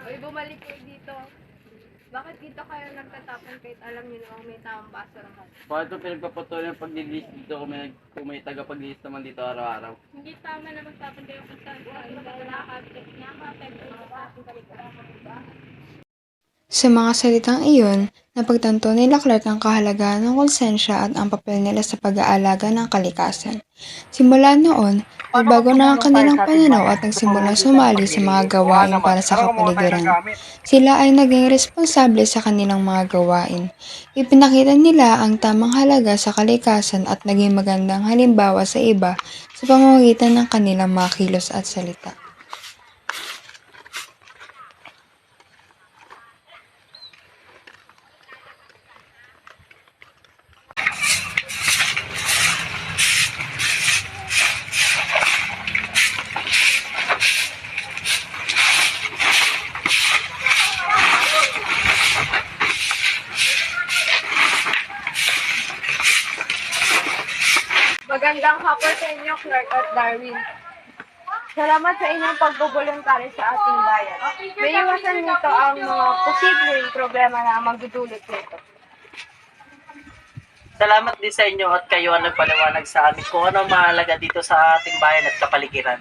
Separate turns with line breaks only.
Uy, bumalik kayo dito. Bakit dito kayo nagtatapon kahit alam niyo namang may tamang basurahan?
Bakit ito pinagpapatuloy ng paglilis dito kung may tagapaglilis naman dito araw-araw?
Hindi tama na magtapon kayo kung saan nakaka-apekto sa ating kalikasan.
Sa mga salitang iyon, napagtanto nila Clark ang kahalagahan ng konsensya at ang papel nila sa pag-aalaga ng kalikasan. Simula noon, nagbago na ang kanilang pananaw at nagsimulang sumali sa mga gawain para sa kapaligiran. Sila ay naging responsable sa kanilang mga gawain. Ipinakita nila ang tamang halaga sa kalikasan at naging magandang halimbawa sa iba sa pamamagitan ng kanilang mga kilos at salita.
Magandang hapon sa inyo, Clark at Darwin. Salamat sa inyong pagbubuluntari sa ating bayan. May iwasan nito ang mga posibleng problema na magdudulot nito.
Salamat din sa inyo at kayo ang nagpaliwanag sa amin kung ano ang mahalaga dito sa ating bayan at kapaligiran.